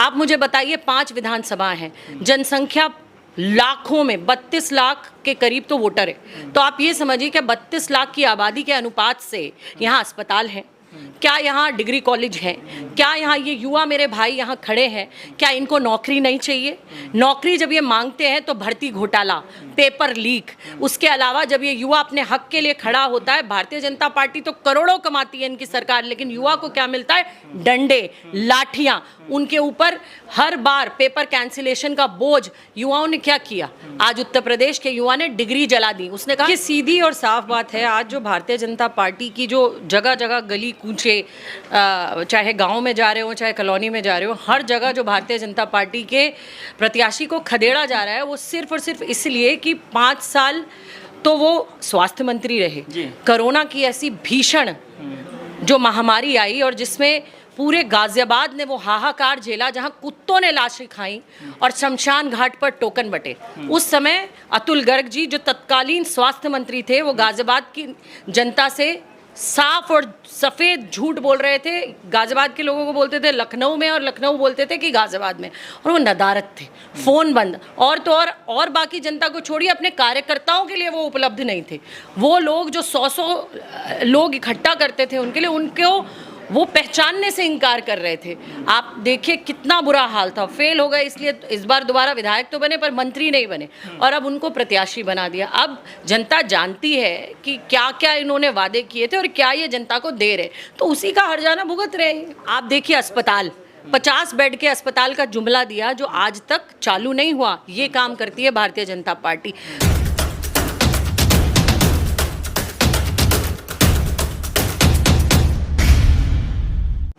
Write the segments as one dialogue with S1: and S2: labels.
S1: आप मुझे बताइए 5 विधानसभा हैं, जनसंख्या लाखों में 32 लाख के करीब तो वोटर है। तो आप ये समझिए कि 32 लाख की आबादी के अनुपात से यहाँ अस्पताल है, क्या यहाँ डिग्री कॉलेज है, क्या यहाँ ये युवा मेरे भाई यहाँ खड़े हैं, क्या इनको नौकरी नहीं चाहिए? नौकरी जब ये मांगते हैं तो भर्ती घोटाला, पेपर लीक, उसके अलावा जब ये युवा अपने हक के लिए खड़ा होता है, भारतीय जनता पार्टी तो करोड़ों कमाती है इनकी सरकार, लेकिन युवा को क्या मिलता है? डंडे, लाठियाँ, उनके ऊपर हर बार पेपर कैंसिलेशन का बोझ। युवाओं ने क्या किया? आज उत्तर प्रदेश के युवा ने डिग्री जला दी। उसने कहा कि सीधी और साफ बात है, आज जो भारतीय जनता पार्टी की जो जगह जगह गली कूचे, चाहे गांव में जा रहे हो चाहे कॉलोनी में जा रहे हो, हर जगह जो भारतीय जनता पार्टी के प्रत्याशी को खदेड़ा जा रहा है, वो सिर्फ और सिर्फ इसलिए कि 5 साल तो वो स्वास्थ्य मंत्री रहे। कोरोना की ऐसी भीषण जो महामारी आई और जिसमें पूरे गाजियाबाद ने वो हाहाकार झेला, जहां कुत्तों ने लाशें खाई और शमशान घाट पर टोकन बटे। उस समय अतुल गर्ग जी जो तत्कालीन स्वास्थ्य मंत्री थे, वो गाजियाबाद की जनता से साफ और सफ़ेद झूठ बोल रहे थे। गाजियाबाद के लोगों को बोलते थे लखनऊ में और लखनऊ बोलते थे कि गाजियाबाद में, और वो नदारत थे, फ़ोन बंद। और तो और बाकी जनता को छोड़िए, अपने कार्यकर्ताओं के लिए वो उपलब्ध नहीं थे। वो लोग जो 100 लोग इकट्ठा करते थे उनके लिए, उनको वो पहचानने से इनकार कर रहे थे। आप देखिए कितना बुरा हाल था। फेल हो गए, इसलिए इस बार दोबारा विधायक तो बने पर मंत्री नहीं बने, और अब उनको प्रत्याशी बना दिया। अब जनता जानती है कि क्या क्या इन्होंने वादे किए थे और क्या ये जनता को दे रहे, तो उसी का हर्जाना भुगत रहे हैं। आप देखिए अस्पताल, 50 बेड के अस्पताल का जुमला दिया जो आज तक चालू नहीं हुआ। ये काम करती है भारतीय जनता पार्टी।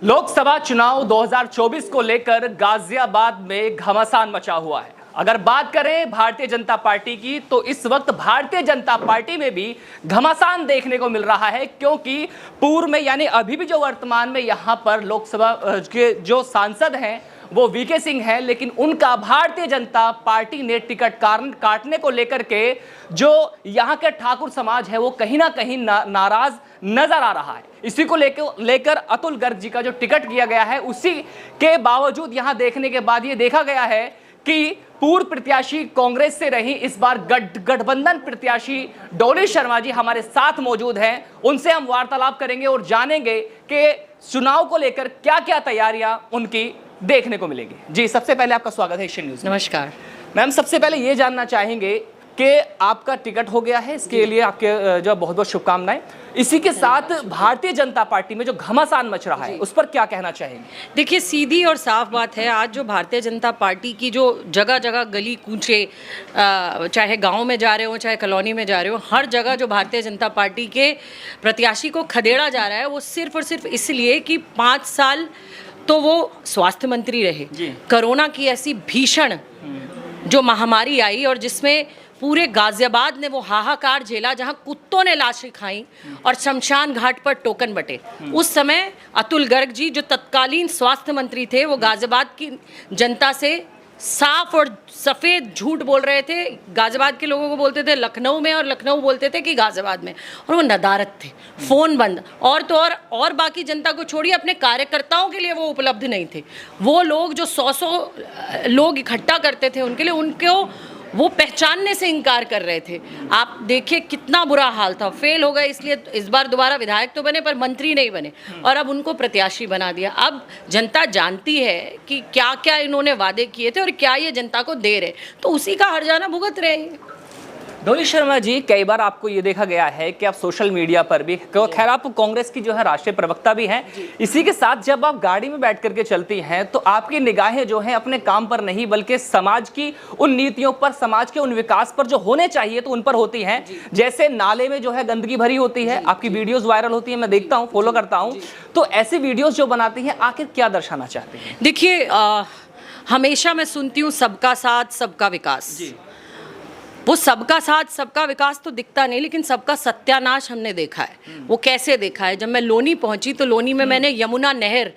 S2: लोकसभा चुनाव 2024 को लेकर गाजियाबाद में घमासान मचा हुआ है। अगर बात करें भारतीय जनता पार्टी की, तो इस वक्त भारतीय जनता पार्टी में भी घमासान देखने को मिल रहा है, क्योंकि पूर्व में यानी अभी भी जो वर्तमान में यहां पर लोकसभा के जो सांसद हैं वो वीके सिंह हैं, लेकिन उनका भारतीय जनता पार्टी ने टिकट काटने को लेकर के जो यहाँ के ठाकुर समाज है वो कहीं ना कहीं नाराज नजर आ रहा है। इसी को लेकर अतुल गर्ग जी का जो टिकट किया गया है, उसी के बावजूद यहाँ देखने के बाद ये देखा गया है कि पूर्व प्रत्याशी कांग्रेस से रही, इस बार गठबंधन प्रत्याशी डॉली शर्मा जी हमारे साथ मौजूद हैं। उनसे हम वार्तालाप करेंगे और जानेंगे कि चुनाव को लेकर क्या क्या तैयारियां उनकी देखने को मिलेगी। जी, सबसे पहले आपका स्वागत है एशियन न्यूज़।
S1: नमस्कार
S2: मैम, सबसे पहले ये जानना चाहेंगे कि आपका टिकट हो गया है, इसके लिए आपके जो बहुत बहुत शुभकामनाएं। इसी के साथ भारतीय जनता पार्टी में जो घमासान मच रहा है उस पर क्या कहना चाहेंगे?
S1: देखिए, सीधी और साफ बात है, आज जो भारतीय जनता पार्टी की जो जगह जगह गली कूचे, चाहे गांव में जा रहे हो चाहे कॉलोनी में जा रहे हो, हर जगह जो भारतीय जनता पार्टी के प्रत्याशी को खदेड़ा जा रहा है, वो सिर्फ और सिर्फ इसलिए कि 5 साल तो वो स्वास्थ्य मंत्री रहे। कोरोना की ऐसी भीषण जो महामारी आई और जिसमें पूरे गाजियाबाद ने वो हाहाकार झेला, जहां कुत्तों ने लाशें खाई और शमशान घाट पर टोकन बटे। उस समय अतुल गर्ग जी जो तत्कालीन स्वास्थ्य मंत्री थे, वो गाजियाबाद की जनता से साफ और सफ़ेद झूठ बोल रहे थे। गाजियाबाद के लोगों को बोलते थे लखनऊ में और लखनऊ बोलते थे कि गाजियाबाद में, और वो नदारत थे, फ़ोन बंद। और तो और बाकी जनता को छोड़िए, अपने कार्यकर्ताओं के लिए वो उपलब्ध नहीं थे। वो लोग जो 100 लोग इकट्ठा करते थे उनके लिए, उनको वो पहचानने से इनकार कर रहे थे। आप देखिए कितना बुरा हाल था। फेल हो गए, इसलिए इस बार दोबारा विधायक तो बने पर मंत्री नहीं बने, और अब उनको प्रत्याशी बना दिया। अब जनता जानती है कि क्या क्या इन्होंने वादे किए थे और क्या ये जनता को दे रहे, तो उसी का हर्जाना भुगत रहे हैं।
S2: डॉली शर्मा जी, कई बार आपको ये देखा गया है कि आप सोशल मीडिया पर भी, खैर आप कांग्रेस की जो है राष्ट्रीय प्रवक्ता भी हैं, इसी के साथ जब आप गाड़ी में बैठ करके चलती हैं तो आपकी निगाहें जो हैं अपने काम पर नहीं बल्कि समाज की उन नीतियों पर, समाज के उन विकास पर जो होने चाहिए तो उन पर होती हैं। जैसे नाले में जो है गंदगी भरी होती है, आपकी वीडियोज वायरल होती है, मैं देखता हूँ, फॉलो करता हूँ, तो ऐसी वीडियोज जो बनाती हैं आखिर क्या दर्शाना चाहती हैं?
S1: देखिए, हमेशा मैं सुनती हूँ सबका साथ सबका विकास। वो सबका साथ सबका विकास तो दिखता नहीं, लेकिन सबका सत्यानाश हमने देखा है। वो कैसे देखा है? जब मैं लोनी पहुंची तो लोनी में मैंने यमुना नहर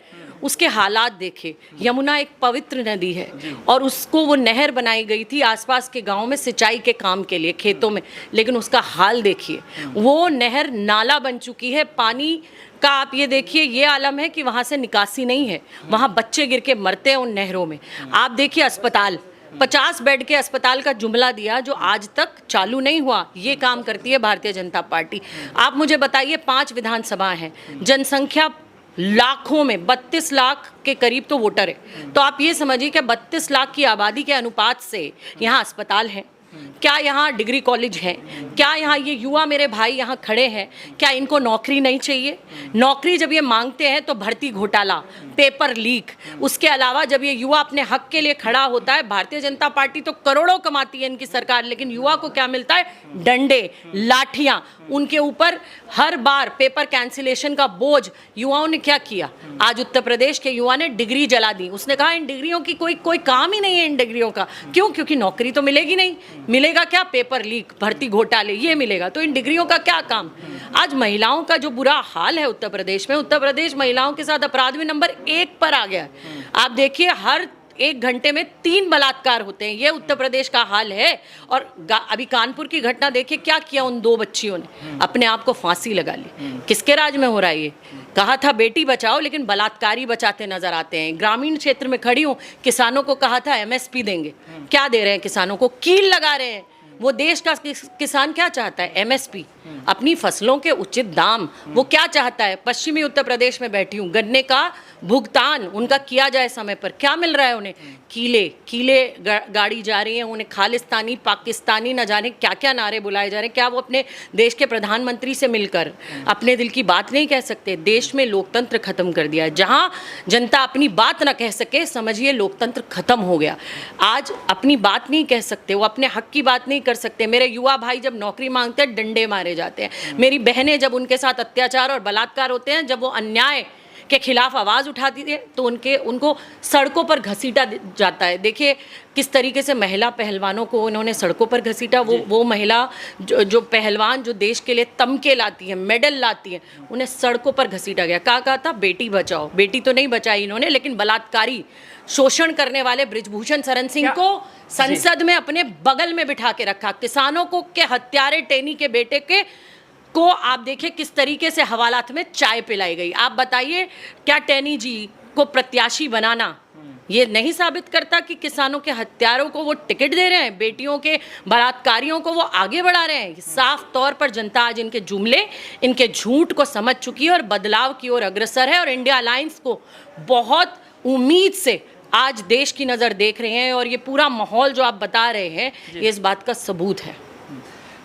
S1: उसके हालात देखे। यमुना एक पवित्र नदी है और उसको वो नहर बनाई गई थी आसपास के गांव में सिंचाई के काम के लिए, खेतों में, लेकिन उसका हाल देखिए, वो नहर नाला बन चुकी है। पानी का आप ये देखिए, ये आलम है कि वहाँ से निकासी नहीं है, वहाँ बच्चे गिर के मरते हैं उन नहरों में। आप देखिए अस्पताल, 50 बेड के अस्पताल का जुमला दिया जो आज तक चालू नहीं हुआ। ये काम करती है भारतीय जनता पार्टी। आप मुझे बताइए, 5 विधानसभा हैं, जनसंख्या लाखों में, 32 लाख के करीब तो वोटर है। तो आप ये समझिए कि 32 लाख की आबादी के अनुपात से यहाँ अस्पताल है क्या, यहाँ डिग्री कॉलेज है क्या, यहाँ ये युवा मेरे भाई यहाँ खड़े हैं, क्या इनको नौकरी नहीं चाहिए? नौकरी जब ये मांगते हैं तो भर्ती घोटाला, पेपर लीक, उसके अलावा जब ये युवा अपने हक के लिए खड़ा होता है, भारतीय जनता पार्टी तो करोड़ों कमाती है इनकी सरकार, लेकिन युवा को क्या मिलता है? डंडे, लाठियां, उनके ऊपर हर बार पेपर कैंसिलेशन का बोझ। युवाओं ने क्या किया? आज उत्तर प्रदेश के युवा ने डिग्री जला दी। उसने कहा इन डिग्रियों की कोई काम ही नहीं है, इन डिग्रियों का। क्यों? क्योंकि नौकरी तो मिलेगी नहीं। मिलेगा क्या? पेपर लीक, भर्ती घोटाले, ये मिलेगा। तो इन डिग्रियों का क्या काम? आज महिलाओं का जो बुरा हाल है उत्तर प्रदेश में, उत्तर प्रदेश महिलाओं के साथ अपराध में नंबर 1 पर आ गया है। आप देखिए, हर 1 घंटे में 3 बलात्कार होते हैं। ये उत्तर प्रदेश का हाल है। और अभी कानपुर की घटना देखिए, क्या किया उन 2 बच्चियों ने? अपने आप को फांसी लगा ली। किसके राज में हो रहा है ये? कहा था बेटी बचाओ, लेकिन बलात्कारी बचाते नजर आते हैं। ग्रामीण क्षेत्र में खड़ी हूँ, किसानों को कहा था MSP देंगे, क्या दे रहे हैं किसानों को? कील लगा रहे हैं। वो देश का किसान क्या चाहता है? MSP, अपनी फसलों के उचित दाम। वो क्या चाहता है? पश्चिमी उत्तर प्रदेश में बैठी हूँ, गन्ने का भुगतान उनका किया जाए समय पर। क्या मिल रहा है उन्हें? कीले गाड़ी जा रही है उन्हें, खालिस्तानी, पाकिस्तानी, न जाने क्या क्या नारे बुलाए जा रहे हैं। क्या वो अपने देश के प्रधानमंत्री से मिलकर अपने दिल की बात नहीं कह सकते? देश में लोकतंत्र खत्म कर दिया है। जहाँ जनता अपनी बात न कह सके, समझिए लोकतंत्र खत्म हो गया। आज अपनी बात नहीं कह सकते, वो अपने हक की बात नहीं कर सकते। मेरे युवा भाई जब नौकरी मांगते हैं, डंडे मारे जाते हैं। मेरी बहनें जब उनके साथ अत्याचार और बलात्कार होते हैं, जब वो अन्याय के खिलाफ आवाज़ उठाती है, तो उनको सड़कों पर घसीटा जाता है। देखिए किस तरीके से महिला पहलवानों को उन्होंने सड़कों पर घसीटा। वो महिला जो पहलवान जो देश के लिए तमके लाती है, मेडल लाती है, उन्हें सड़कों पर घसीटा गया। कहा था बेटी बचाओ। बेटी तो नहीं बचाई इन्होंने, लेकिन बलात्कारी, शोषण करने वाले बृजभूषण शरण सिंह को संसद में अपने बगल में बिठा के रखा। किसानों को के हत्यारे टेनी के बेटे के को आप देखिए किस तरीके से हवालात में चाय पिलाई गई। आप बताइए, क्या टेनी जी को प्रत्याशी बनाना ये नहीं साबित करता कि किसानों के हत्यारों को वो टिकट दे रहे हैं, बेटियों के बलात्कारियों को वो आगे बढ़ा रहे हैं? साफ तौर पर जनता आज इनके जुमले, इनके झूठ को समझ चुकी है और बदलाव की ओर अग्रसर है। और इंडिया अलायंस को बहुत उम्मीद से आज देश की नज़र देख रहे हैं। और ये पूरा माहौल जो आप बता रहे हैं, ये इस बात का सबूत है।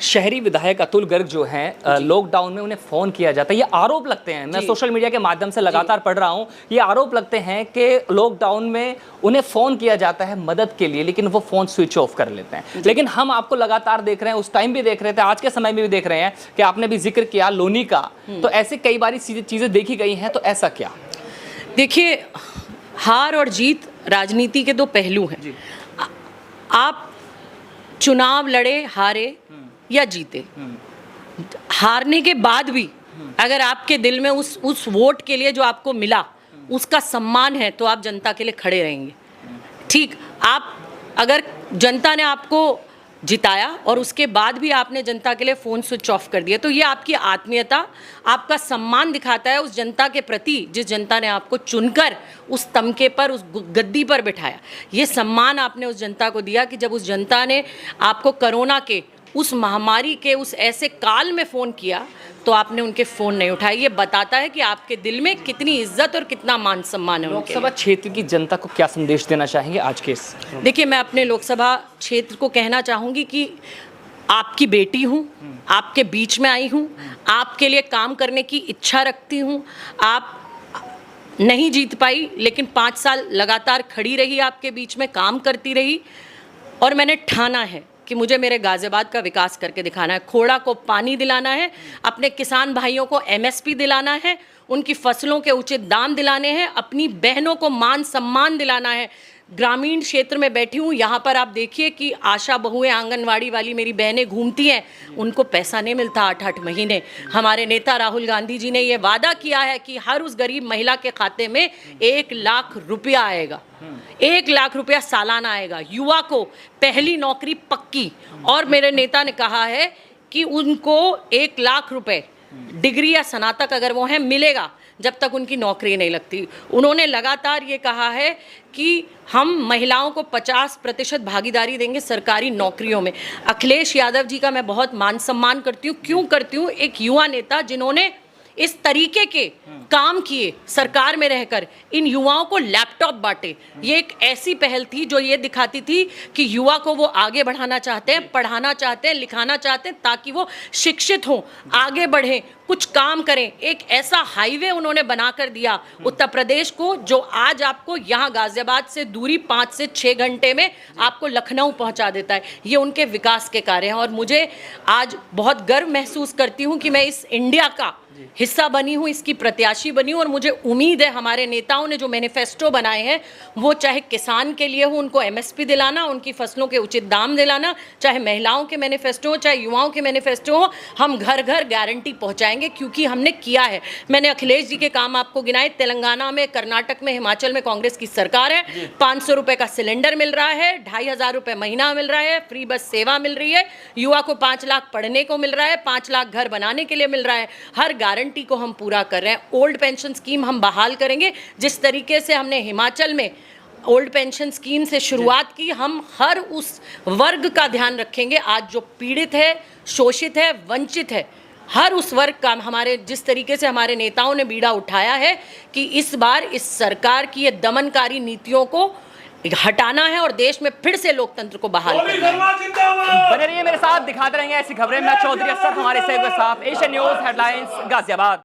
S2: शहरी विधायक अतुल गर्ग जो हैं, लॉकडाउन में उन्हें फ़ोन किया जाता है। ये आरोप लगते हैं, मैं सोशल मीडिया के माध्यम से लगातार पढ़ रहा हूँ, ये आरोप लगते हैं कि लॉकडाउन में उन्हें फ़ोन किया जाता है मदद के लिए, लेकिन वो फ़ोन स्विच ऑफ कर लेते हैं। लेकिन हम आपको लगातार देख रहे हैं, उस टाइम भी देख रहे थे, आज के समय में भी देख रहे हैं कि आपने भी जिक्र किया लोनी का, तो ऐसे कई बार चीज़ें देखी गई हैं। तो ऐसा क्या?
S1: देखिए, हार और जीत राजनीति के 2 पहलू हैं। आप चुनाव लड़े, हारे या जीते, हारने के बाद भी अगर आपके दिल में उस वोट के लिए जो आपको मिला उसका सम्मान है, तो आप जनता के लिए खड़े रहेंगे। ठीक, आप अगर जनता ने आपको जिताया और उसके बाद भी आपने जनता के लिए फ़ोन स्विच ऑफ कर दिया, तो ये आपकी आत्मीयता, आपका सम्मान दिखाता है उस जनता के प्रति जिस जनता ने आपको चुनकर उस तमके पर, उस गद्दी पर बिठाया। ये सम्मान आपने उस जनता को दिया कि जब उस जनता ने आपको कोरोना के, उस महामारी के, उस ऐसे काल में फ़ोन किया, तो आपने उनके फ़ोन नहीं उठाए। ये बताता है कि आपके दिल में कितनी इज्जत और कितना मान सम्मान है।
S2: लोकसभा क्षेत्र की जनता को क्या संदेश देना चाहेंगे आज के इस?
S1: देखिए, मैं अपने लोकसभा क्षेत्र को कहना चाहूँगी कि आपकी बेटी हूँ, आपके बीच में आई हूँ, आपके लिए काम करने की इच्छा रखती हूँ। आप नहीं जीत पाई, लेकिन 5 साल लगातार खड़ी रही, आपके बीच में काम करती रही, और मैंने ठाना है कि मुझे मेरे गाज़ियाबाद का विकास करके दिखाना है। खोड़ा को पानी दिलाना है, अपने किसान भाइयों को MSP दिलाना है, उनकी फसलों के उचित दाम दिलाने हैं, अपनी बहनों को मान सम्मान दिलाना है। ग्रामीण क्षेत्र में बैठी हूँ, यहाँ पर आप देखिए कि आशा बहुएं, आंगनवाड़ी वाली मेरी बहनें घूमती हैं, उनको पैसा नहीं मिलता 8-8 महीने। हमारे नेता राहुल गांधी जी ने ये वादा किया है कि हर उस गरीब महिला के खाते में 1 लाख रुपया आएगा, 1 लाख रुपया सालाना आएगा, युवा को पहली नौकरी पक्की। और मेरे नेता ने कहा है कि उनको 1 लाख रुपए डिग्री या स्नातक अगर वो है मिलेगा जब तक उनकी नौकरी नहीं लगती। उन्होंने लगातार ये कहा है कि हम महिलाओं को 50% भागीदारी देंगे सरकारी नौकरियों में। अखिलेश यादव जी का मैं बहुत मान सम्मान करती हूँ। क्यों करती हूँ? एक युवा नेता जिन्होंने इस तरीके के काम किए सरकार में रहकर, इन युवाओं को लैपटॉप बांटे। ये एक ऐसी पहल थी जो ये दिखाती थी कि युवा को वो आगे बढ़ाना चाहते हैं, पढ़ाना चाहते हैं, लिखाना चाहते हैं, ताकि वो शिक्षित हों, आगे बढ़ें, कुछ काम करें। एक ऐसा हाईवे उन्होंने बनाकर दिया उत्तर प्रदेश को, जो आज आपको यहाँ गाजियाबाद से दूरी 5 से 6 घंटे में आपको लखनऊ पहुँचा देता है। ये उनके विकास के कार्य हैं और मुझे आज बहुत गर्व महसूस करती हूँ कि मैं इस इंडिया का हिस्सा बनी हूँ, इसकी प्रत्याशी बनी हूँ। और मुझे उम्मीद है हमारे नेताओं ने जो मैनिफेस्टो बनाए हैं, वो चाहे किसान के लिए हो, उनको MSP दिलाना, उनकी फसलों के उचित दाम दिलाना, चाहे महिलाओं के मैनिफेस्टो हो, चाहे युवाओं के मैनिफेस्टो हो, हम घर घर गारंटी पहुँचाएंगे, क्योंकि हमने किया है। मैंने अखिलेश जी के काम आपको गिनाए। तेलंगाना में, कर्नाटक में, हिमाचल में कांग्रेस की सरकार है, 500 रुपये का सिलेंडर मिल रहा है, 2500 रुपये महीना मिल रहा है, फ्री बस सेवा मिल रही है, युवा को 5 लाख पढ़ने को मिल रहा है, 5 लाख घर बनाने के लिए मिल रहा है। हर गारंटी को हम पूरा कर रहे हैं। ओल्ड पेंशन स्कीम हम बहाल करेंगे। जिस तरीके से हमने हिमाचल में ओल्ड पेंशन स्कीम से शुरुआत की, हम हर उस वर्ग का ध्यान रखेंगे आज जो पीड़ित है, शोषित है, वंचित है। हर उस वर्ग का हमारे, जिस तरीके से हमारे नेताओं ने बीड़ा उठाया है कि इस बार इस सरकार की ये दमनकारी नीतियों को हटाना है और देश में फिर से लोकतंत्र को बहाल करना है।
S2: बने रहिए मेरे साथ, दिखाते रहेंगे ऐसी खबरें। मैं चौधरी असर, हमारे सहयोग के साथ, एशियन न्यूज़ हेडलाइंस गाजियाबाद।